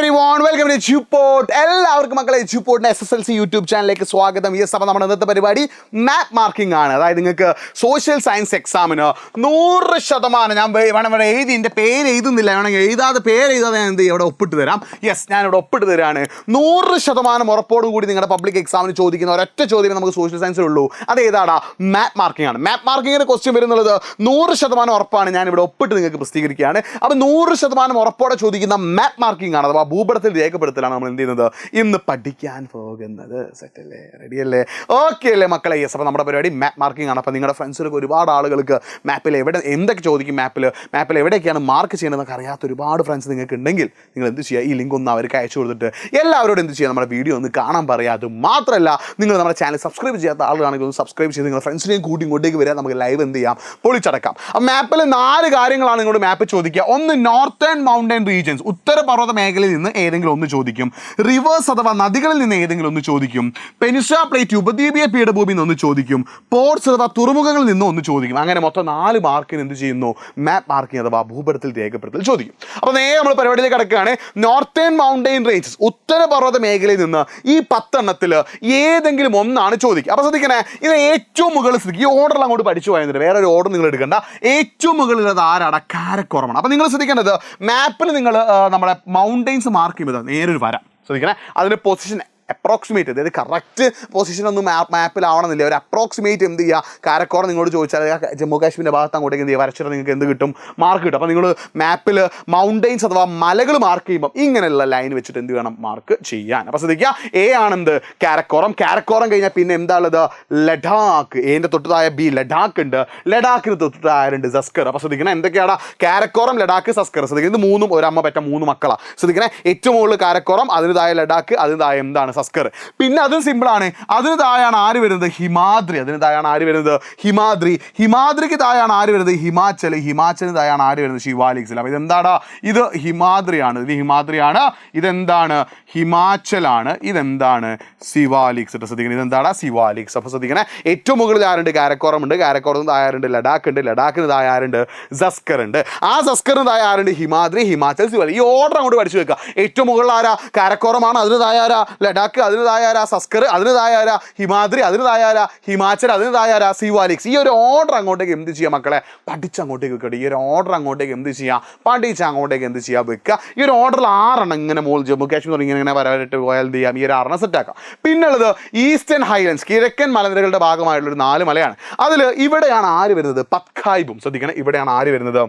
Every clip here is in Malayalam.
everyone, welcome to Chuport. എല്ലാവർക്കും മക്കളെ ചുപ്പോട്ടിന്റെ SSLC യൂട്യൂബ് ചാനലിലേക്ക് സ്വാഗതം. യെസ്, അപ്പോൾ നമ്മുടെ ഇന്നത്തെ പരിപാടി മാപ്പ് മാർക്കിംഗ് ആണ്. അതായത് നിങ്ങൾക്ക് സോഷ്യൽ സയൻസ് എക്സാമിന് 100% ഞാൻ ഇവിടെ എഴുതി എൻ്റെ പേര് എഴുതുന്നില്ല, വേണമെങ്കിൽ എഴുതാതെ പേര് എഴുതാതെ ഞാൻ എന്ത് ചെയ്യും, ഇവിടെ ഒപ്പിട്ട് തരാം. യെസ്, ഞാനിവിടെ ഒപ്പിട്ട് തരാണ്. 100% ഉറപ്പോടും കൂടി നിങ്ങളുടെ പബ്ലിക് എക്സാമിന് ചോദിക്കുന്ന ഒരൊറ്റ ചോദ്യം നമുക്ക് സോഷ്യൽ സയൻസിലുള്ളൂ. അത് ഏതാടാ? മാപ്പ് മാർക്കിംഗ് ആണ്. മാപ്പ് മാർക്കിങ്ങിൻ്റെ ക്വസ്റ്റ്യൻ വരുന്നുള്ളത് 100% ഉറപ്പാണ്. ഞാനിവിടെ ഒപ്പിട്ട് നിങ്ങൾക്ക് പ്രസിദ്ധീകരിക്കുകയാണ്. അപ്പോൾ 100% ഉറപ്പോടെ ചോദിക്കുന്ന മാപ്പ് മാർക്കിംഗ് ആണ്, അഥവാ ഭൂപടത്തിൽ രേഖപ്പെടുത്തലാണ് നമ്മൾ എന്ത് ചെയ്യുന്നത്, ഇന്ന് പഠിക്കാൻ പോകുന്നത്. സെറ്റല്ലേ? റെഡിയല്ലേ? ഓക്കെ അല്ലേ മക്കളെ? യെസ്, അപ്പോൾ നമ്മുടെ പരിപാടി മാപ്പ് മാർക്കിംഗ് ആണ്. അപ്പോൾ നിങ്ങളുടെ ഫ്രണ്ട്സിലൊക്കെ ഒരുപാട് ആളുകൾക്ക് മാപ്പിൽ എവിടെ എന്തൊക്കെ ചോദിക്കും, മാപ്പിൽ എവിടെയൊക്കെയാണ് മാർക്ക് ചെയ്യണമെന്നൊക്കെ അറിയാത്ത ഒരുപാട് ഫ്രണ്ട്സ് നിങ്ങൾക്ക് ഉണ്ടെങ്കിൽ നിങ്ങൾ എന്ത് ചെയ്യുക, ഈ ലിങ്ക് ഒന്ന് അവർക്ക് അയച്ചു കൊടുത്തിട്ട് എല്ലാവരോടും എന്ത് ചെയ്യുക, നമ്മുടെ വീഡിയോ ഒന്ന് കാണാൻ പറയുക. അത് മാത്രമല്ല, നിങ്ങൾ നമ്മുടെ ചാനൽ സബ്സ്ക്രൈബ് ചെയ്യാത്ത ആളുകളാണെങ്കിൽ ഒന്ന് സബ്സ്ക്രൈബ് ചെയ്ത് നിങ്ങളുടെ ഫ്രണ്ട്സിനെയും കൂട്ടി ഇങ്ങോട്ടേക്ക് വരിക, നമുക്ക് ലൈവ് എന്ത് ചെയ്യാം, പൊളിച്ചടക്കാം. അപ്പോൾ മാപ്പിൽ 4 കാര്യങ്ങളാണ് നിങ്ങളുടെ മാപ്പ് ചോദിക്കുക. ഒന്ന്, നോർത്തേൺ മൗണ്ടൻ റീജിയൻസ്, ഉത്തരപർവ്വത മേഖലയിൽ നിന്ന് ഏതെങ്കിലും ഒന്ന് ചോദിക്കും. റിവേഴ്സ് അഥവാ നദികളിൽ നിന്ന് ഏതെങ്കിലും ഒന്ന് ചോദിക്കും. പെനിൻസുല പ്ലേറ്റ്, ഉപദ്വീപീയ പീഠഭൂമിയിൽ നിന്ന് ഒന്ന് ചോദിക്കും. പോർട്സ് അഥവാ തുറമുഖങ്ങളിൽ നിന്ന് ഒന്ന് ചോദിക്കും. അങ്ങനെ മൊത്തം 4 മാർക്കിന് എന്ത് ചെയ്യുന്നു, മാപ്പ് മാർക്കിംഗ് അഥവാ ഭൂപടത്തിൽ രേഖപ്പെടുത്തൽ ചോദിക്കും. അപ്പോൾ നേരെ നമ്മൾ പരിപാടിയിലേക്ക് കിടക്കുകയാണ്. നോർത്തേൺ മൗണ്ടൻ റേഞ്ചസ്, ഉത്തരപർവ്വത മേഖലയിൽ നിന്ന് ഈ 10 എണ്ണത്തിൽ ഏതെങ്കിലും ഒന്നാണ് ചോദിക്കുക. അപ്പോൾ ശ്രദ്ധിക്കണേ, ഇത് ഏറ്റവും മുകളിൽ ശ്രദ്ധിക്കുക. ഈ ഓർഡറിൽ അങ്ങോട്ട് പഠിച്ചു പോയത്, വേറെ ഒരു ഓർഡർ നിങ്ങൾ എടുക്കേണ്ട. ഏറ്റവും മുകളിൽ അത് ആരാണ്? കാരക്കോറമാണ്. അപ്പോൾ നിങ്ങൾ ശ്രദ്ധിക്കേണ്ടത്, മാപ്പിൽ നിങ്ങൾ നമ്മുടെ മൗണ്ടൻസ് മാർക്ക് ചെയ്യുമ്പോൾ നേരൊരു വര ശ്രദ്ധിക്കണേ. അതിൻ്റെ പൊസിഷൻ അപ്രോക്സിമേറ്റ്, അതായത് കറക്റ്റ് പൊസിഷനൊന്നും മാപ്പിലാവണമെന്നില്ല, ഒരു അപ്രോക്സിമേറ്റ് എന്ത് ചെയ്യുക, കാരക്കോറം നിങ്ങളോട് ചോദിച്ചാൽ ജമ്മു കാശ്മീരിൻ്റെ ഭാഗത്ത് അങ്ങോട്ടേക്ക് എന്ത് ചെയ്യുക, വരച്ചിട്ട് നിങ്ങൾക്ക് എന്ത് കിട്ടും, മാർക്ക് കിട്ടും. അപ്പോൾ നിങ്ങൾ മാപ്പിൽ മൗണ്ടൻസ് അഥവാ മലകൾ മാർക്ക് ചെയ്യുമ്പോൾ ഇങ്ങനെയുള്ള ലൈൻ വെച്ചിട്ട് എന്ത് വേണം, മാർക്ക് ചെയ്യാൻ. അപ്പോൾ ശ്രദ്ധിക്കുക, എ ആണെന്ത്, കാരക്കോറം. കാരക്കോറം കഴിഞ്ഞാൽ പിന്നെ എന്താ ഉള്ളത്? ലഡാക്ക്. എൻ്റെ തൊട്ടതായ ബി, ലഡാക്ക് ഉണ്ട്. ലഡാക്കിന് തൊട്ടതായുണ്ട് സസ്കർ. അപ്പോൾ ശ്രദ്ധിക്കണം, എന്തൊക്കെയാണ്? കാരക്കോറം, ലഡാക്ക്, സസ്കർ. ശ്രദ്ധിക്കുന്നത് 3 ഒരമ്മ പറ്റ 3 മക്കളാണ്. ശ്രദ്ധിക്കണേ, ഏറ്റവും മുകളിൽ കാരക്കോറം, അതിൻ്റെതായ ലഡാക്ക്, അതിൻ്റെതായ എന്താണ്, സസ്കർ. പിന്നെ അതും സിമ്പിളാണ്. അതിന് താഴെയാണ് ആര് വരുന്നത്? ഹിമാദ്രി. അതിന് താഴെയാണ് ആര് വരുന്നത്? ഹിമാദ്രി. ഹിമാദ്രിക്ക് താഴെയാണ് ആര് വരുന്നത്? ഹിമാചൽ. ഹിമാചലിന് താഴെയാണ് ആര് വരുന്നത്? ശിവാലിക്സിൽ. അപ്പോൾ ഇതെന്താടാ? ഇത് ഹിമാദ്രിയാണ്. ഇത് ഹിമാദ്രിയാണ്. ഇതെന്താണ്? ഹിമാചലാണ്. ഇതെന്താണ്? സിവാലിക്സ്. ശ്രദ്ധിക്കണം, ഇതെന്താടാ? സിവാലിക്സ്. അപ്പോൾ ശ്രദ്ധിക്കണേ, ഏറ്റവും മുകളിൽ ആരുണ്ട്? കാരക്കോറം ഉണ്ട്. കാരക്കോറത്തിന് താഴെ ആരുണ്ട്? ലഡാക്ക് ഉണ്ട്. ലഡാക്കിന് താഴെ ആരുണ്ട്? സസ്കർ ഉണ്ട്. ആ സസ്കറിന് താഴെ ആരുണ്ട്? ഹിമാദ്രി, ഹിമാചൽ, സിവാലിക്. ഈ ഓർഡർ അങ്ങോട്ട് പഠിച്ചു വെക്കുക. ഏറ്റവും മുകളിൽ ആരാ? കാരക്കോറമാണ്. അതിന് താഴെ ആരാ? ലഡാക്ക്. അതിന് താഴെ ആരാ? സസ്കർ. അതിന് താഴെ ആരാ? ഹിമാദ്രി. അതിന് താഴെ ആരാ? ഹിമാചൽ. അതിന് താഴെ ആരാ? സിവാലിക്സ്. ഈ ഒരു ഓർഡർ അങ്ങോട്ടേക്ക് എന്ത് ചെയ്യുക മക്കളെ? പഠിച്ച് അങ്ങോട്ടേക്ക് വെക്കുക. ഈ ഒരു ഓർഡർ അങ്ങോട്ടേക്ക് എന്ത് ചെയ്യുക? പഠിച്ച് അങ്ങോട്ടേക്ക് എന്ത് ചെയ്യുക? വെക്കുക. ഈ ഒരു ഓർഡറിൽ 6 എണ്ണം ഇങ്ങനെ ജമ്മു കാശ്മീർ ഇങ്ങനെ വരാനായിട്ട് പോയാൽ എന്ത് ചെയ്യാം? ഈ ഒരു 6 സെറ്റാക്കാം. പിന്നുള്ളത് ഈസ്റ്റേൺ ഹൈലൻഡ്സ്, കിഴക്കൻ മലനിരകളുടെ ഭാഗമായിട്ടുള്ളൊരു 4 മലയാണ്. അതിൽ ഇവിടെയാണ് ആര് വരുന്നത്? പത്കായ്ബും. ശ്രദ്ധിക്കണം, ഇവിടെയാണ് ആര് വരുന്നത്?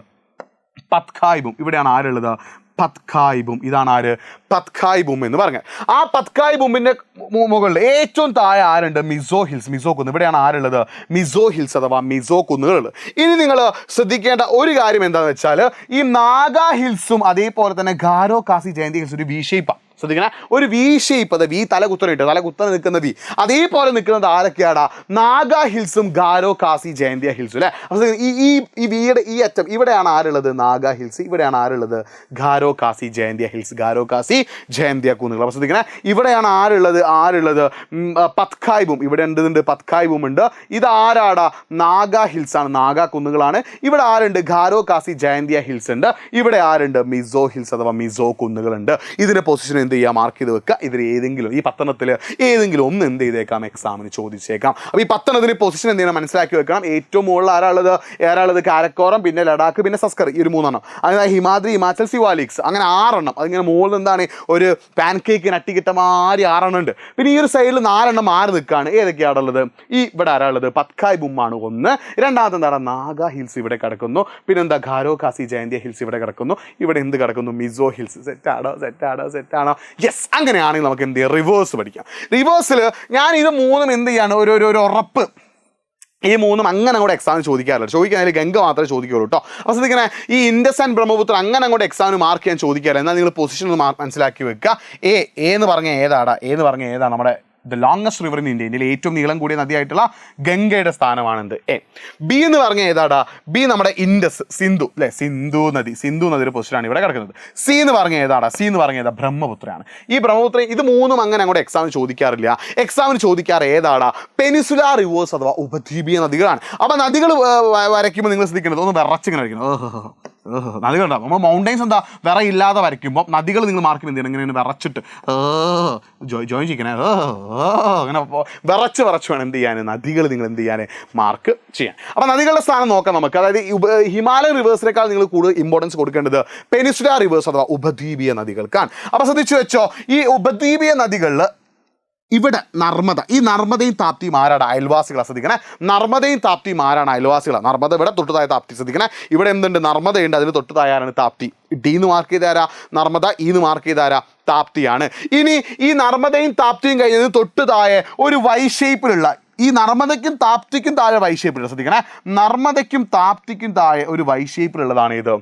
പത്കായ്ബും. ഇവിടെയാണ് ആരുള്ളത്? പത്കായ്ബും. ഇതാണ് ആര്? പത്കായ്ബും എന്ന് പറഞ്ഞത്. ആ പത്കായ്ബുമിൻ്റെ മുകളിൽ ഏറ്റവും താഴെ ആരുണ്ട്? മിസോ ഹിൽസ്. മിസോ കുന്ന്. ഇവിടെയാണ് ആരുള്ളത്? മിസോ ഹിൽസ് അഥവാ മിസോ കുന്നുകളുള്ളത്. ഇനി നിങ്ങൾ ശ്രദ്ധിക്കേണ്ട ഒരു കാര്യം എന്താണെന്ന് വെച്ചാൽ, ഈ നാഗാ ഹിൽസും അതേപോലെ തന്നെ ഗാരോ കാസി ജയന്തി ഹിൽസ് ഒരു വി ഷേപ്പാണ്. ശ്രദ്ധിക്കണേ, ഒരു വി ഷേപ്പ്. അത് വി തല കുത്തനെ നിൽക്കുന്ന വി. അതേപോലെ നിൽക്കുന്നത് ആരൊക്കെയാടാ? നാഗാ ഹിൽസും ഗാരോ കാസി ജയന്തിയ ഹിൽസും അല്ലേ? അപ്പോൾ ഈ വിയുടെ ഈ അറ്റം ഇവിടെയാണ് ആരുള്ളത്? നാഗാ ഹിൽസ്. ഇവിടെയാണ് ആരുള്ളത്? ഗാരോ കാസി ജയന്തിയ ഹിൽസ്. ഗാരോ കാസി ജയന്തിയ കുന്നുകൾ. അപ്പോൾ ശ്രദ്ധിക്കണേ, ഇവിടെയാണ് ആരുള്ളത്? പത്കായ്ബും. ഇവിടെ എന്തുണ്ട്? പത്കായ്ബും ഉണ്ട്. ഇത് ആരാടാ? നാഗാ ഹിൽസ് ആണ്, നാഗാ കുന്നുകളാണ്. ഇവിടെ ആരുണ്ട്? ഗാരോ കാസി ജയന്തിയ ഹിൽസ് ഉണ്ട്. ഇവിടെ ആരുണ്ട്? മിസോ ഹിൽസ് അഥവാ മിസോ കുന്നുകളുണ്ട്. ഇതിൻ്റെ പൊസിഷൻ എന്ത് ചെയ്യുക? മാർക്ക് ചെയ്ത് വെക്കുക. ഇതിൽ ഏതെങ്കിലും ഈ 10 എണ്ണത്തിൽ ഏതെങ്കിലും ഒന്ന് എന്ത് ചെയ്തേക്കാം? എക്സാമിന് ചോദിച്ചേക്കാം. അപ്പോൾ ഈ 10 എണ്ണത്തിന് പൊസിഷൻ എന്ത് ചെയ്യണം? മനസ്സിലാക്കി വെക്കണം. ഏറ്റവും മുകളിൽ ആരാളുള്ളത്? കാരക്കോറം, പിന്നെ ലഡാക്ക്, പിന്നെ സസ്കർ. ഈ ഒരു 3 എണ്ണം. അതായത് ഹിമാദ്രി, ഹിമാചൽ, സിവാലിക്സ്. അങ്ങനെ 6 എണ്ണം. അതിങ്ങനെ മുകളിൽ എന്താണ്? ഒരു പാൻ കേക്ക് നട്ടിക്കിട്ട മാതിരി 6 എണ്ണം ഉണ്ട്. പിന്നെ ഈ ഒരു സൈഡിൽ 4 എണ്ണം മാറി നിൽക്കുകയാണ്. ഏതൊക്കെയാണ് ഉള്ളത്? ഇവിടെ ആരാളുള്ളത്? പത്കായ്ബുമാണ് ഒന്ന്. രണ്ടാമത്തെ എന്താണ്? നാഗാ ഹിൽസ് ഇവിടെ കിടക്കുന്നു. പിന്നെ എന്താ? ഗാരോ കാസി ജയന്തിയ ഹിൽസ് ഇവിടെ കിടക്കുന്നു. ഇവിടെ എന്ത് കിടക്കുന്നു? മിസോ ഹിൽസ്. സെറ്റാണോ? യെസ്. അങ്ങനെയാണെങ്കിൽ നമുക്ക് എന്ത് ചെയ്യാം? റിവേഴ്സ് പഠിക്കാം. റിവേഴ്സിൽ ഞാൻ ഇത് 3 എന്ത് ചെയ്യാണ്? ഒരു ഉറപ്പ്. ഈ 3 അങ്ങനെ അങ്ങോട്ട് എക്സാമിന് ചോദിക്കാറില്ല. ചോദിക്കാനായാലും ഗംഗ മാത്രമേ ചോദിക്കുകയുള്ളൂ കേട്ടോ. അപ്പോൾ ശ്രദ്ധിക്കണേ, ഈ ഇൻഡസ് ആൻഡ് ബ്രഹ്മപുത്ര അങ്ങനെ അങ്ങോട്ട് എക്സാമിന് മാർക്ക് ചെയ്യാൻ ചോദിക്കാറില്ല. എന്നാൽ നിങ്ങൾ പൊസിഷൻ ഒന്ന് മനസ്സിലാക്കി വെക്കുക. എന്ന് പറഞ്ഞ ഏതാണ്? നമ്മുടെ ദ ലോങ്സ്റ്റ് റിവർ ഇൻ ഇന്ത്യയിൽ ഏറ്റവും നീളം കൂടിയ നദിയായിട്ടുള്ള ഗംഗയുടെ സ്ഥാനമാണെന്ത്? എ. ബി എന്ന് പറഞ്ഞ ഏതാടാ? ബി നമ്മുടെ ഇൻഡസ്, സിന്ധു അല്ലേ? സിന്ധു നദിയുടെ പൊസിഷനാണ് ഇവിടെ കിടക്കുന്നത്. സി എന്ന് പറഞ്ഞ ഏതാ? ബ്രഹ്മപുത്രയാണ്. ഈ ബ്രഹ്മപുത്ര ഇത് 3 അങ്ങനെ അങ്ങോട്ട് എക്സാമിന് ചോദിക്കാറില്ല. എക്സാമിന് ചോദിക്കാറ് ഏതാടാ? പെനിൻസുലാർ റിവേഴ്സ് അഥവാ ഉപദ്വീപീയ നദികളാണ്. അപ്പോൾ നദികൾ വരയ്ക്കുമ്പോൾ നിങ്ങൾ ശ്രദ്ധിക്കേണ്ടത് ഒന്ന് വിറച്ചിങ്ങനെ വരയ്ക്കണം. നദികളുണ്ടാവും. നമ്മൾ മൗണ്ടൈൻസ് എന്താ വിറയില്ലാതെ വരയ്ക്കുമ്പോൾ നദികൾ നിങ്ങൾ മാർക്ക് ചെയ്യുന്നത് ഇങ്ങനെ വിറച്ചിട്ട് ജോയിൻ ചെയ്യിക്കണേ അങ്ങനെ വിറച്ച് വേണം എന്ത് ചെയ്യാൻ നദികൾ നിങ്ങൾ എന്ത് ചെയ്യാൻ മാർക്ക് ചെയ്യാൻ. അപ്പോൾ നദികളുടെ സ്ഥാനം നോക്കാം നമുക്ക്. അതായത് ഹിമാലയൻ റിവേഴ്സിനേക്കാൾ നിങ്ങൾ കൂടുതൽ ഇമ്പോർട്ടൻസ് കൊടുക്കേണ്ടത് പെനിൻസുല റിവേഴ്സ് അഥവാ ഉപദ്വീപീയ നദികൾക്കാണ്. അപ്പോൾ ശ്രദ്ധിച്ചു വെച്ചോ, ഈ ഉപദ്വീപീയ നദികളിൽ ഇവിടെ നർമ്മദ, ഈ നർമ്മദയും താപ്തിയും ആരാണ്? അയൽവാസികളാണ്. ശ്രദ്ധിക്കണേ, നർമ്മദയും താപ്തിയും ആരാണ്? അയൽവാസികളാണ്. നർമ്മദ ഇവിടെ തൊട്ടുതായ താപ്തി. ശ്രദ്ധിക്കണേ, ഇവിടെ എന്തുണ്ട്? നർമ്മദയുണ്ട്, അതിന് തൊട്ടുതായാണ് താപ്തി. ഡീന്ന് മാർക്ക് ചെയ്താരാ? നർമ്മദ. ഈന്ന് മാർക്ക് ചെയ്താരാ? താപ്തിയാണ്. ഇനി ഈ നർമ്മദയും താപ്തിയും കഴിഞ്ഞത് തൊട്ടുതായ ഒരു വൈ ഷേപ്പിലുള്ള, ഈ നർമ്മദയ്ക്കും താപ്തിക്കും താഴെ വൈ ഷേപ്പിലുള്ള, ശ്രദ്ധിക്കണേ, നർമ്മദയ്ക്കും താപ്തിക്കും താഴെ ഒരു വൈ ഷേപ്പിലുള്ളതാണ് ഇത്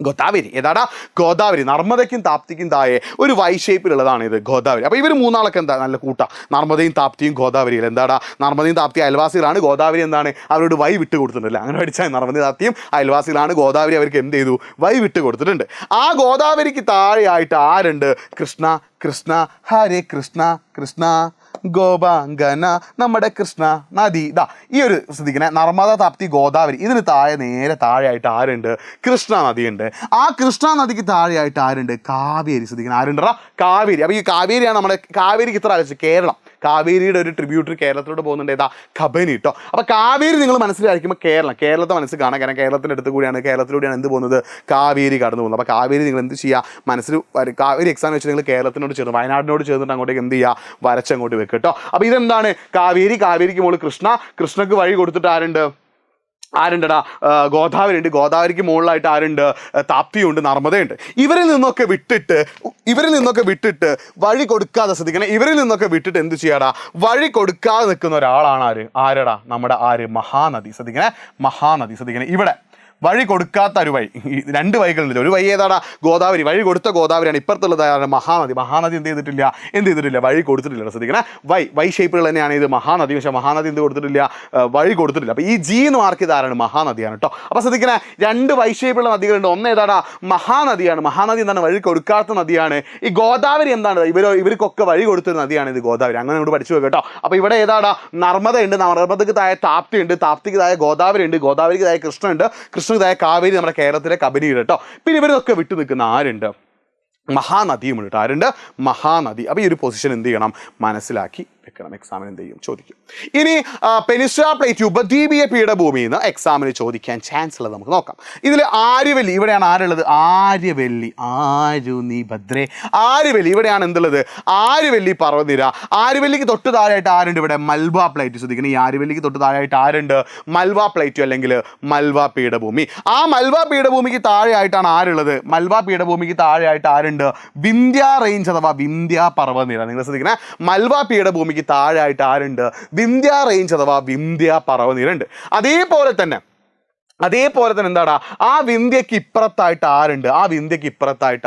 ഗോദാവരി. ഏതാടാ? ഗോദാവരി. നർമ്മദയ്ക്കും താപ്തിക്കും താഴെ ഒരു വൈ ഷേപ്പിലുള്ളതാണ് ഇത് ഗോദാവരി. അപ്പോൾ ഇവർ മൂന്നാളൊക്കെ എന്താ നല്ല കൂട്ട, നർമ്മദയും താപ്തിയും ഗോദാവരിയിൽ. എന്താടാ? നർമ്മദയും താപ്തി അയൽവാസികളാണ്. ഗോദാവരി എന്താണ്? അവരോട് വൈ വിട്ട് കൊടുത്തിട്ടില്ല. അങ്ങനെ പഠിച്ചാൽ നർമ്മദയും താപ്തിയും അയൽവാസികളാണ്. ഗോദാവരി അവർക്ക് എന്ത് ചെയ്തു? വൈ വിട്ട് കൊടുത്തിട്ടുണ്ട്. ആ ഗോദാവരിക്ക് താഴെയായിട്ട് ആരുണ്ട്? കൃഷ്ണ. കൃഷ്ണ ഹരേ കൃഷ്ണ കൃഷ്ണ ഗോപാംഗന നമ്മുടെ കൃഷ്ണ നദി. ഇതാ ഈ ഒരു ശ്രദ്ധിക്കണേ, നർമ്മദ താപ്തി ഗോദാവരി, ഇതിന് താഴെ നേരെ താഴെയായിട്ട് ആരുണ്ട്? കൃഷ്ണ നദിയുണ്ട്. ആ കൃഷ്ണ നദിക്ക് താഴെയായിട്ട് ആരുണ്ട്? കാവേരി. ശ്രദ്ധിക്കണം, ആരുണ്ടോ? കാവേരി. അപ്പോൾ ഈ കാവേരിയാണ് നമ്മുടെ, കാവേരിക്ക് ഇത്ര ആലോചിച്ചു കേരളം, കാവേരിയുടെ ഒരു ട്രിബ്യൂട്ടറി കേരളത്തിലോട്ട് പോകുന്നുണ്ട്. ഏതാ? കബനി കേട്ടോ. അപ്പോൾ കാവേരി നിങ്ങൾ മനസ്സിലായിരിക്കുമ്പോൾ കേരളത്തെ മനസ്സിൽ കാണാം. കാരണം കേരളത്തിൻ്റെ അടുത്ത് കൂടിയാണ്, കേരളത്തിലൂടെയാണ് എന്ത് പോകുന്നത്? കാവേരി കടന്നു പോകുന്നത്. അപ്പോൾ കാവേരി നിങ്ങൾ എന്ത് ചെയ്യുക? മനസ്സിൽ കാവേരി എക്സാം വെച്ച് നിങ്ങൾ കേരളത്തിനോട് ചേർന്ന്, വയനാടിനോട് ചേർന്നിട്ട് അങ്ങോട്ടേക്ക് എന്ത് ചെയ്യുക? വരച്ചങ്ങോട്ട് വെക്കുക കേട്ടോ. അപ്പോൾ ഇതെന്താണ്? കാവേരി. കാവേരിക്ക് മുകളിൽ കൃഷ്ണ. കൃഷ്ണക്ക് വഴി കൊടുത്തിട്ട് ആരുണ്ടടാ? ഗോദാവരി ഉണ്ട്. ഗോദാവരിക്ക് മുകളിലായിട്ട് ആരുണ്ട്? താപ്തിയുണ്ട്, നർമ്മദയുണ്ട്. ഇവരിൽ നിന്നൊക്കെ വിട്ടിട്ട് വഴി കൊടുക്കാതെ, ശ്രദ്ധിക്കണേ, ഇവരിൽ നിന്നൊക്കെ വിട്ടിട്ട് എന്ത് ചെയ്യാടാ? വഴി കൊടുക്കാതെ നിൽക്കുന്ന ഒരാളാണ് ആരടാ? നമ്മുടെ മഹാനദി. ശ്രദ്ധിക്കണേ, മഹാനദി. ശ്രദ്ധിക്കണേ, ഇവിടെ വഴി കൊടുക്കാത്ത ഒരു വഴി, രണ്ട് വഴികളുണ്ട്. ഒരു വഴി ഏതാടാ? ഗോദാവരി. വഴി കൊടുത്ത ഗോദാവരിയാണ്. ഇപ്പുറത്തുള്ളതാണ് മഹാനദി. മഹാനദി എന്ത് ചെയ്തിട്ടില്ല? വഴി കൊടുത്തിട്ടില്ല. ശ്രദ്ധിക്കണേ, വൈ ഷേപ്പുകൾ തന്നെയാണ് ഇത് മഹാനദി. പക്ഷേ മഹാനദി എന്ത് കൊടുത്തിട്ടില്ല? വഴി കൊടുത്തിട്ടില്ല. അപ്പോൾ ഈ ജി എന്ന് മാർക്ക് ചെയ്താരാണ്? മഹാനദിയാണ് കേട്ടോ. അപ്പോൾ ശ്രദ്ധിക്കണേ, രണ്ട് വൈ ഷേപ്പുള്ള നദികളുണ്ട്. ഒന്ന് ഏതാടാ? മഹാനദിയാണ്. മഹാനദി എന്താണ്? വഴി കൊടുക്കാത്ത നദിയാണ്. ഈ ഗോദാവരി എന്താണ്? ഇവർക്കൊക്കെ വഴി കൊടുത്തൊരു നദിയാണ് ഇത് ഗോദാവരി. അങ്ങനെ നമ്മൾ പഠിച്ചു വെക്കുക കേട്ടോ. അപ്പോൾ ഇവിടെ ഏതാടാ? നർമ്മദയുണ്ട്. നർമ്മദക്ക് താഴെ താപ്തി ഉണ്ട്. താപ്തിക്ക് താഴെ ഗോദാവരി ഉണ്ട്. ഗോദാവരിക്ക് താഴെ കൃഷ്ണ ഉണ്ട്. കൃഷ്ണതായ കാവേരി നമ്മുടെ കേരളത്തിലെ കബനിയുടെ കേട്ടോ. പിന്നെ ഇവരൊക്കെ വിട്ടു നിൽക്കുന്ന ആരുണ്ട്? മഹാനദിയും ഉണ്ട്. ആരുണ്ട്? മഹാനദി. അപ്പോൾ ഈ ഒരു പൊസിഷൻ എന്ത് ചെയ്യണം? മനസ്സിലാക്കി വെക്കണം. എക്സാമിന് എന്ത് ചെയ്യും? ചോദിക്കും. ഇനി പെനിൻസുല പ്ലേറ്റ് ഉപദ്വീപീയ പീഠഭൂമിയിൽ നിന്ന് എക്സാമിന് ചോദിക്കാൻ ചാൻസ് ഉള്ളത് നമുക്ക് നോക്കാം. ഇതിൽ ആര്യവല്ലി, ഇവിടെയാണ് ആരുള്ളത്? ആര്യവല്ലി. ആരുനി ഭദ്രേ. ആര്യവല്ലി ഇവിടെയാണ് എന്തുള്ളത്? ആര്യവല്ലി പർവ്വതനിര. ആര്യവല്ലിക്ക് തൊട്ട് താഴെയായിട്ട് ആരുണ്ട്? ഇവിടെ മൽവ പ്ലേറ്റ്. ശ്രദ്ധിക്കണം, ഈ ആര്യവല്ലിക്ക് തൊട്ട് താഴെയായിട്ട് ആരുണ്ട്? മൽവ പ്ലേറ്റ് അല്ലെങ്കിൽ മൽവ പീഠഭൂമി. ആ മൽവ പീഠഭൂമിക്ക് താഴെയായിട്ടാണ് ആരുള്ളത്? മൽവ പീഠഭൂമിക്ക് താഴെയായിട്ട് ആരുണ്ട്? വിന്ധ്യ റേഞ്ച് അഥവാ വിന്ധ്യ പർവ്വതനിര. നിങ്ങൾ ശ്രദ്ധിക്കണേ, മൽവ പീഠഭൂമി താഴെയായിട്ട് ആരുണ്ട്? വിന്ധ്യ റേഞ്ച് അഥവാ വിന്ധ്യ പർവ്വതനിര ഉണ്ട്. അതേപോലെ തന്നെ എന്താടാ? ആ വിന്ധ്യക്ക് ഇപ്പുറത്തായിട്ട്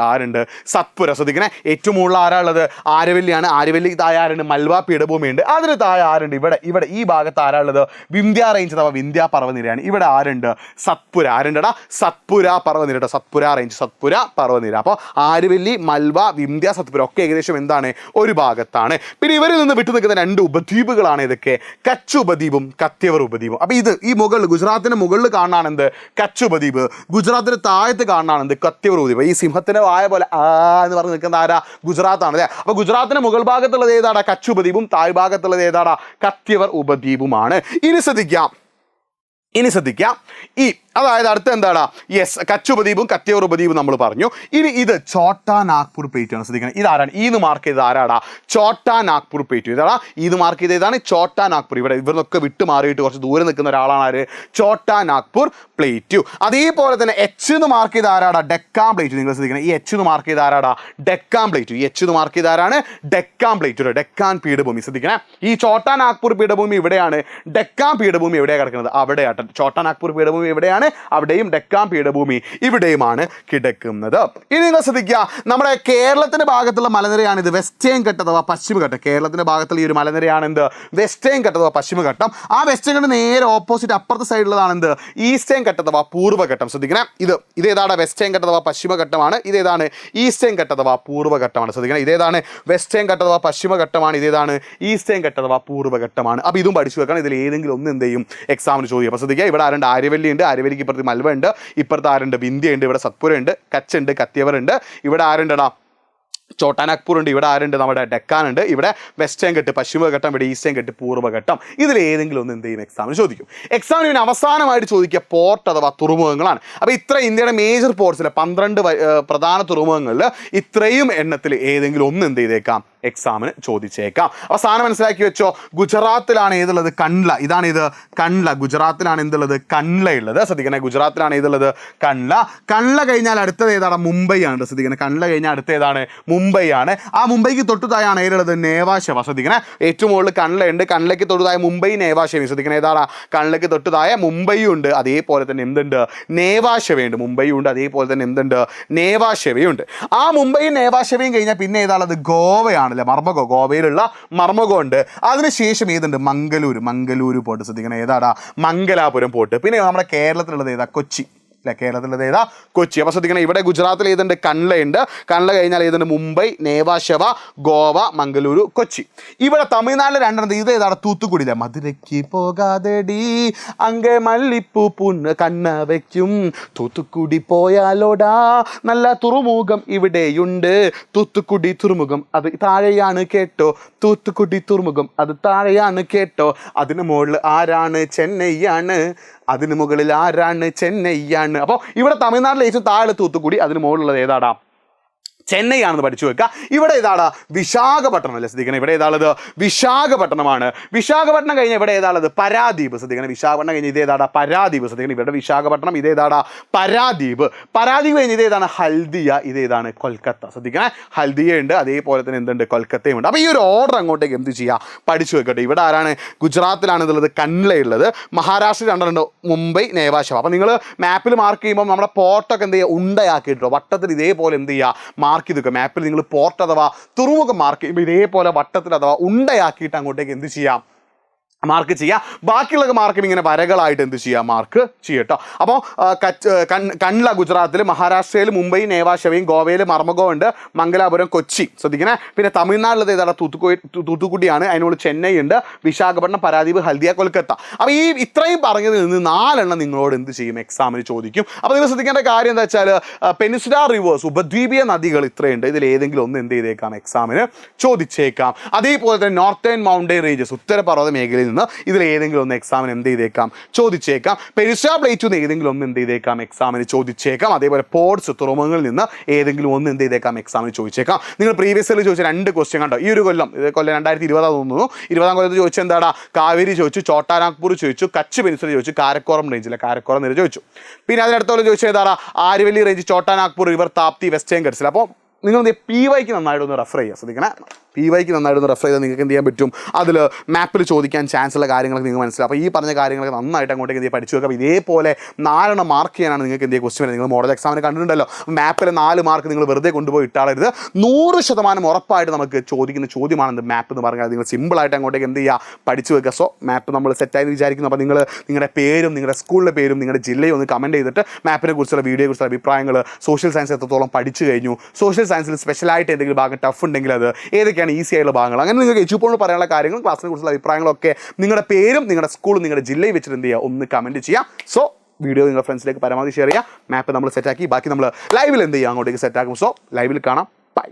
ആരുണ്ട്? സത്പുര. ശ്രദ്ധിക്കണേ, ഏറ്റവും മുകളിൽ ആരാളുള്ളത്? ആര്യവല്ലിയാണ്. ആര്യവല്ലിക്ക് താഴെ ആരുണ്ട്? മൽവ പീഠഭൂമിയുണ്ട്. അതിന് താഴെ ആരുണ്ട്? ഇവിടെ ഈ ഭാഗത്ത് ആരാളുള്ളത്? വിന്ധ്യ റേഞ്ച് അഥവാ വിന്ധ്യ പർവ്വതനിരയാണ്. ഇവിടെ ആരുണ്ട്? സത്പുര. ആരുണ്ടടാ? സത്പുര പർവ്വതനിര കേട്ടോ. സത്പുര റേഞ്ച്, സത്പുര പർവ്വതനിര. അപ്പോൾ ആര്യവല്ലി, മൽവ, വിന്ധ്യ, സത്പുര ഒക്കെ ഏകദേശം എന്താണ്? ഒരു ഭാഗത്താണ്. പിന്നെ ഇവരിൽ നിന്ന് വിട്ടു നിൽക്കുന്ന രണ്ട് ഉപദ്വീപുകളാണ് ഇതൊക്കെ, കച്ച് ഉപദ്വീപും കത്യവർ ഉപദ്വീപും. അപ്പോൾ ഈ മുകളിൽ, ഗുജറാത്തിന് മുകളിൽ കാണാൻ എന്ത്? കച്ച് ഉപദ്വീപ്. ഗുജറാത്തിന് താഴത്ത് കാണാൻ എന്ത്? കത്യവർ ഉപദ്വീപ്. ഈ സിംഹത്തിന്റെ വായ പോലെ എന്ന് പറഞ്ഞ് നിൽക്കുന്ന ആരാ? ഗുജറാത്താണ് അല്ലേ? അപ്പോൾ ഗുജറാത്തിന് മുകൾ ഭാഗത്തുള്ളത് ഏതാടാ? കച്ച് ഉപദ്വീപും. താഴ്ഭാഗത്തുള്ളത് ഏതാടാ? കത്യവർ ഉപദ്വീപുമാണ്. ഇനി ശ്രദ്ധിക്കാം, അതായത് അടുത്ത എന്താടാ? യെസ്, കച്ച് ഉപദ്വീപും കത്യവർ ഉപദ്വീപും നമ്മൾ പറഞ്ഞു. ഇനി ഇത് ചോട്ടാ നാഗ്പൂർ പ്ലേറ്റ് ആണ്. ശ്രദ്ധിക്കണം, ഇതാരാണ്? ഈന്ന് മാർക്ക് ചെയ്ത് ആരാടാ? ചോട്ടാ നാഗ്പൂർ പ്ലേറ്റ്. ഇതാടാ ഈന്ന് മാർക്ക് ചെയ്ത് ഏതാണ്? ചോട്ടാ നാഗ്പൂർ. ഇവരിന്നൊക്കെ വിട്ട് മാറിയിട്ട് കുറച്ച് ദൂരെ നിൽക്കുന്ന ഒരാളാണ് ആര്? ചോട്ടാ നാഗ്പൂർ പ്ലേറ്റ്. അതേപോലെ തന്നെ എച്ച് എന്ന് മാർക്ക് ചെയ്ത് ആരാടാ? ഡെക്കാൻ പ്ലേറ്റ്. നിങ്ങൾ ശ്രദ്ധിക്കണം, ഈ എച്ച് എന്ന് മാർക്ക് ചെയ്ത് ആരാടാ? ഡെക്കാൻ പ്ലേറ്റ്. ഈ എച്ച് എന്ന് മാർക്ക് ചെയ്ത് ആരാണ്? ഡെക്കാൻ പ്ലേറ്റ്, ഡെക്കാൻ പീഠഭൂമി. ശ്രദ്ധിക്കണേ, ഈ ചോട്ടാ നാഗ്പൂർ പീഠഭൂമി ഇവിടെയാണ്. ഡെക്കാൻ പീഠഭൂമി എവിടെയാണ് കിടക്കുന്നത്? അവിടെയാട്ടെ. ചോട്ടാ നാഗ്പൂർ പീഠഭൂമി എവിടെയാണ്? അവിടെയും. ഡെക്കാൻ പീഠഭൂമി ഇവിടെയുമാണ് കിടക്കുന്നത്. ഇനി നിങ്ങൾ ശ്രദ്ധിക്കുക, നമ്മുടെ കേരളത്തിന്റെ ഭാഗത്തുള്ള മലനിരയാണ് ഇത്, വെസ്റ്റേൺ ഘട്ടം അഥവാ പശ്ചിമഘട്ടം. കേരളത്തിന്റെ ഭാഗത്തുള്ള ഈ ഒരു മലനിരയാണ് എന്ത്? വെസ്റ്റേൺ ഘട്ടം അഥവാ പശ്ചിമഘട്ടം. ആ വെസ്റ്റേൺ ഘട്ടം നേരെ ഓപ്പോസിറ്റ് അപ്പുറത്തെ സൈഡിലുള്ളതാണ് എന്ത്? ഈസ്റ്റേൺ ഘട്ടം അഥവാ പൂർവ്വഘട്ടം. ശ്രദ്ധിക്കണേ, ഇതേതാണ്? വെസ്റ്റേൺ ഘട്ടം അഥവാ പശ്ചിമഘട്ടമാണ്. ഇതേതാണ്? ഈസ്റ്റേൺ ഘട്ടം അഥവാ പൂർവ്വഘട്ടമാണ്. ശ്രദ്ധിക്കണം, ഇതേതാണ്? വെസ്റ്റേൺ ഘട്ടം അഥവാ പശ്ചിമഘട്ടമാണ്. ഇതേതാണ്? ഈസ്റ്റേൺ ഘട്ടം അഥവാ പൂർവ്വഘട്ടമാണ്. അപ്പോൾ ഇതും പഠിച്ചു വെക്കണം. ഇതിൽ ഏതെങ്കിലും ഒന്ന് എന്ത് ചെയ്യും? എക്സാമിന് ചോദിക്കും. അപ്പോൾ ശ്രദ്ധിക്കുക, ഇവിടെ ആരുണ്ട്? ആര്യവല്ലി ഉണ്ട്. ആര്യവല്ലിക്ക് എനിക്ക് ഇപ്പുറത്ത് മൽവ ഉണ്ട്, ഇപ്പുറത്ത് ആരുണ്ട്, വിന്ധ്യ ഉണ്ട്, ഇവിടെ സത്പുര ഉണ്ട്, കച്ച് ഉണ്ട്, കത്തിയവർ ഉണ്ട്, ഇവിടെ ആരുണ്ടടാ ചോട്ടാനാഗ്പൂർ ഉണ്ട്, ഇവിടെ ആരുണ്ട്, നമ്മുടെ ഡെക്കാൻ ഉണ്ട്, ഇവിടെ വെസ്റ്റേൺ ഘട്ട് പശ്ചിമഘട്ടം, ഇവിടെ ഈസ്റ്റേൺ ഘട്ട് പൂർവ്വഘട്ടം. ഇതിൽ ഏതെങ്കിലും ഒന്ന് എന്ത് ചെയ്യും എക്സാമിന് ചോദിക്കും. എക്സാമിന് പിന്നെ അവസാനമായിട്ട് ചോദിക്കുക പോർട്ട് അഥവാ തുറമുഖങ്ങളാണ്. അപ്പോൾ ഇത്ര ഇന്ത്യയുടെ മേജർ പോർട്ട്സിലെ 12 പ്രധാന തുറമുഖങ്ങളിൽ ഇത്രയും എണ്ണത്തിൽ ഏതെങ്കിലും ഒന്ന് എന്ത് ചെയ്തേക്കാം എക്സാമിന് ചോദിച്ചേക്കാം. അവസാനം മനസ്സിലാക്കി വെച്ചോ, ഗുജറാത്തിലാണ് ഏതുള്ളത്, കണ്ട്ല. ഇതാണ് ഇത് കണ്ട്ല. ഗുജറാത്തിലാണ് എന്തുള്ളത്, കണ്ട്ല ഉള്ളത്. ശ്രദ്ധിക്കണേ, ഗുജറാത്തിലാണ് ഏതുള്ളത്, കണ്ട്ല. കണ്ട്ല കഴിഞ്ഞാൽ അടുത്തത് ഏതാണ്, മുംബൈ ആണ്. ശ്രദ്ധിക്കണേ, കണ്ട്ല കഴിഞ്ഞാൽ അടുത്ത ഏതാണ്, മുംബൈ ആണ്. ആ മുംബൈക്ക് തൊട്ടുതായാണ് ഏതുള്ളത്, നേവാശവ. ശ്രദ്ധിക്കണേ, ഏറ്റവും മുകളിൽ കണ്ട്ല ഉണ്ട്, കണ്ട്ലയ്ക്ക് തൊട്ടുതായ മുംബൈ നേവാശവയും. ശ്രദ്ധിക്കണേ, ഏതാണ് കണ്ട്ലയ്ക്ക് തൊട്ടുതായ മുംബൈയും ഉണ്ട്, അതേപോലെ തന്നെ എന്തുണ്ട്, നേവാശവയുണ്ട്. മുംബൈയും ഉണ്ട്, അതേപോലെ തന്നെ എന്തുണ്ട്, നേവാശവയുണ്ട്. ആ മുംബൈയും നേവാശവയും കഴിഞ്ഞാൽ പിന്നെ ഏതാണത്, ഗോവയാണ്. മർമഗോ, ഗോവയിലുള്ള മർമഗോ ഉണ്ട്. അതിനുശേഷം ഏതുണ്ട്, മംഗലൂരു പോട്ട്. ശ്രദ്ധിക്കണം, ഏതാടാ, മംഗലാപുരം പോട്ട്. പിന്നെ നമ്മുടെ കേരളത്തിലുള്ളത് ഏതാ, കൊച്ചി. കേരളത്തിലുള്ളത് ഏതാ, കൊച്ചി. അപ്പോൾ ശ്രദ്ധിക്കണം, ഇവിടെ ഗുജറാത്തിൽ ഏതുണ്ട്, കണ്ട്ലയുണ്ട്. കണ്ട്ല കഴിഞ്ഞാൽ ഏതുണ്ട്, മുംബൈ, നേവാശവ, ഗോവ, മംഗലൂരു, കൊച്ചി. ഇവിടെ തമിഴ്നാട്ടിൽ രണ്ടെണ്ണം. ഇത് ഏതാണ്, തൂത്തുക്കുടിയിലെ മധുരയ്ക്ക് പോകാതെടി അങ്ങേ മല്ലിപ്പൂ പുണ്ണ് കണ്ണ വയ്ക്കും, തൂത്തുക്കുടി പോയാലോടാ നല്ല തുറമുഖം ഇവിടെയുണ്ട്, തൂത്തുക്കുടി തുറമുഖം അത് താഴെയാണ് കേട്ടോ, തൂത്തുക്കുടി തുറമുഖം അത് താഴെയാണ് കേട്ടോ, അതിന് മുകളിൽ ആരാണ്, ചെന്നൈയാണ്, അതിന് മുകളിൽ ആരാണ്, ചെന്നൈയാണ്. അപ്പോൾ ഇവിടെ തമിഴ്നാട്ടിലെ ഏറ്റവും താഴെ തൂത്തുക്കുടി, അതിന് മുകളിലുള്ളത് ഏതാടാ, ചെന്നൈ ആണെന്ന് പഠിച്ചു വെക്കുക. ഇവിടെ ഏതാണ്, വിശാഖപട്ടണം അല്ലേ. ശ്രദ്ധിക്കണം, ഇവിടെ ഏതാണത്, വിശാഖപട്ടണമാണ്. വിശാഖപട്ടണം കഴിഞ്ഞാൽ ഇവിടെ ഏതാണത്, പരാദ്വീപ്. ശ്രദ്ധിക്കണം, വിശാഖപട്ടണം കഴിഞ്ഞ് ഇതേതാടാ, പരാദ്വീപ്. ശ്രദ്ധിക്കണം, ഇവിടെ വിശാഖപട്ടണം, ഇതേതാടാ, പരാദ്വീപ്. പരാദ്വീപ് കഴിഞ്ഞ് ഇതേതാണ്, ഹൽദിയ, ഇതേതാണ്, കൊൽക്കത്ത. ശ്രദ്ധിക്കണേ, ഹൽദിയ ഉണ്ട്, അതേപോലെ തന്നെ എന്തുണ്ട്, കൊൽക്കത്തയും ഉണ്ട്. അപ്പോൾ ഈ ഒരു ഓർഡർ അങ്ങോട്ടേക്ക് എന്ത് ചെയ്യുക, പഠിച്ചു വെക്കട്ടെ. ഇവിടെ ആരാണ്, ഗുജറാത്തിലാണ് ഇതുള്ളത്, കണ്ട്ലയുള്ളത്. മഹാരാഷ്ട്ര രണ്ടുണ്ട്, മുംബൈ, നേവാശവ. അപ്പോൾ നിങ്ങൾ മാപ്പിൽ മാർക്ക് ചെയ്യുമ്പോൾ നമ്മുടെ പോർട്ടൊക്കെ എന്ത് ചെയ്യുക, ഉണ്ടയാക്കിയിട്ടോ വട്ടത്തിൽ ഇതേപോലെ എന്ത് ചെയ്യുക, മാർക്ക് ചെയ്ത് വെക്കുക. മാപ്പിൽ നിങ്ങൾ പോർട്ട് അഥവാ തുറമുഖം മാർക്ക് ചെയ്യുമ്പോൾ ഇതേപോലെ വട്ടത്തിൽ അഥവാ ഉണ്ടയാക്കിയിട്ട് അങ്ങോട്ടേക്ക് എന്ത് ചെയ്യാം, മാർക്ക് ചെയ്യുക. ബാക്കിയുള്ള മാർക്കും ഇങ്ങനെ വരകളായിട്ട് എന്ത് ചെയ്യുക, മാർക്ക് ചെയ്യട്ടോ. അപ്പോൾ കണ്ട്ല ഗുജറാത്തിൽ, മഹാരാഷ്ട്രയിൽ മുംബൈ, നേവാശവയും, ഗോവയിൽ മർമഗോ ഉണ്ട്, മംഗലാപുരം, കൊച്ചി. ശ്രദ്ധിക്കണേ. പിന്നെ തമിഴ്നാട്ടിലത് ഏതാണ്, തൂത്തുക്കുടിയാണ്, അതിനോട് ചെന്നൈ ഉണ്ട്, വിശാഖപട്ടണം, പരാദ്വീപ്, ഹൽദിയ, കൊൽക്കത്ത. അപ്പോൾ ഈ ഇത്രയും പറഞ്ഞതിൽ നിന്ന് 4 എണ്ണം നിങ്ങളോട് എന്ത് ചെയ്യും, എക്സാമിന് ചോദിക്കും. അപ്പോൾ നിങ്ങൾ ശ്രദ്ധിക്കേണ്ട കാര്യം എന്താ വെച്ചാൽ, പെനിൻസുലാർ റിവേഴ്സ്, ഉപദ്വീപീയ നദികൾ ഇത്രയുണ്ട്, ഇതിൽ ഏതെങ്കിലും ഒന്ന് എന്ത് ചെയ്തേക്കാം, എക്സാമിന് ചോദിച്ചേക്കാം. അതേപോലെ തന്നെ നോർത്തേൺ മൗണ്ടൻ റേഞ്ചസ്, ഉത്തരപർവ്വത മേഖലയിൽ ഇതിൽ ഏതെങ്കിലും ഒന്ന് എക്സാമിന് എന്ത് ചെയ്തേക്കാം, ചോദിച്ചേക്കാം. പെനിൻസുലാർ പ്ലേറ്റിൽ നിന്ന് ഏതെങ്കിലും ഒന്ന് എന്ത് ചെയ്തേക്കാം, എക്സാമിന് ചോദിച്ചേക്കാം. അതേപോലെ പോർട്സ്, തുറമുഖങ്ങളിൽ നിന്ന് ഏതെങ്കിലും ഒന്ന് എന്ത് ചെയ്തേക്കാം, എക്സാമിന് ചോദിച്ചേക്കാം. നിങ്ങൾ പ്രീവിയസ് ഇയറിൽ ചോദിച്ച 2 ക്വസ്റ്റ്യൻ കണ്ടോ, ഈ ഒരു കൊല്ലം 2020 തോന്നുന്നു, 20-ാം കൊല്ലത്ത് ചോദിച്ചത് എന്താടാ, കാവേരി ചോദിച്ചു, ചോട്ടാനാഗ്പൂർ ചോദിച്ചു, കച്ച് പെനിൻസുല ചോദിച്ചു, കാരക്കോറം റേഞ്ചിലെ കാരക്കോറം നിര ചോദിച്ചു. പിന്നെ അതിനടുത്തോളം ചോദിച്ചത് ഏതാടാ, Aryavalli range, Chota Nagpur river, Tapti, western ഘട്ട്സിൽ. അപ്പോൾ നിങ്ങൾ PYക്ക് നന്നായിട്ടൊന്ന് റെഫർ ചെയ്യുക. ശ്രദ്ധിക്കണേ, PYക്ക് നന്നായിട്ടൊന്ന് റെഫർ ചെയ്താൽ നിങ്ങൾക്ക് എന്ത് ചെയ്യാൻ പറ്റും, അതിൽ മാപ്പിൽ ചോദിക്കാൻ ചാൻസ് ഉള്ള കാര്യങ്ങളൊക്കെ നിങ്ങൾ മനസ്സിലാവും. അപ്പോൾ ഈ പറഞ്ഞ കാര്യങ്ങളൊക്കെ നന്നായിട്ട് അങ്ങോട്ടേക്ക് എന്ത് പഠിച്ചു വെക്കുക. ഇതേപോലെ 4 എണ്ണം മാർക്ക് ചെയ്യാനാണ് നിങ്ങൾക്ക് എന്ത് ക്വസ്റ്റ്യൻ. നിങ്ങൾ മോഡൽ എക്സാമിന് കണ്ടിട്ടുണ്ടല്ലോ, മാപ്പിലെ 4 മാർക്ക് നിങ്ങൾ വെറുതെ കൊണ്ടുപോയി ഇട്ടാളരുത്. 100% ഉറപ്പായിട്ട് നമുക്ക് ചോദിക്കുന്ന ചോദ്യമാണെന്ത് മാപ്പ് എന്ന് പറഞ്ഞാൽ നിങ്ങൾ സിമ്പിളായിട്ട് അങ്ങോട്ടേക്ക് എന്ത് ചെയ്യുക, പഠിച്ചു വെക്കുക. സോ മാപ്പ് നമ്മൾ സെറ്റായി വിചാരിക്കുന്നു. അപ്പോൾ നിങ്ങൾ നിങ്ങളുടെ പേരും നിങ്ങളുടെ സ്കൂളിലെ പേരും നിങ്ങളുടെ ജില്ലയും ഒന്ന് കമൻറ്റ് ചെയ്തിട്ട് മാപ്പിനെ കുറിച്ചുള്ള വീഡിയോയെ കുറിച്ചുള്ള അഭിപ്രായങ്ങൾ, സോഷ്യൽ സയൻസ് എത്രത്തോളം പഠിച്ചു കഴിഞ്ഞു, സോഷ്യൽ സയൻസിൽ സ്പെഷ്യലായിട്ട് എന്തെങ്കിലും ഭാഗം ടഫ് ഉണ്ടെങ്കിൽ അത് ഏതൊക്കെയാണ് ഈസി ആയിട്ടുള്ള ഭാഗങ്ങൾ, അങ്ങനെ നിങ്ങൾക്ക് എച്ചുപോളിൽ പറയാനുള്ള കാര്യങ്ങളും ക്ലാസ്സിനെ കുറിച്ചുള്ള അഭിപ്രായങ്ങളൊക്കെ നിങ്ങളുടെ പേരും നിങ്ങളുടെ സ്കൂളും നിങ്ങളുടെ ജില്ലയും വെച്ചിട്ട് എന്ത് ചെയ്യുക, ഒന്ന് കമൻറ്റ് ചെയ്യാം. സോ വീഡിയോ നിങ്ങളുടെ ഫ്രണ്ട്സിലേക്ക് പരമാവധി ഷെയർ ചെയ്യുക. മാപ്പ് നമ്മൾ സെറ്റാക്കി ബാക്കി നമ്മൾ ലൈവിൽ എന്ത് ചെയ്യുക, അങ്ങോട്ടേക്ക് സെറ്റാക്കും. സോ ലൈവിൽ കാണാം. ബൈ.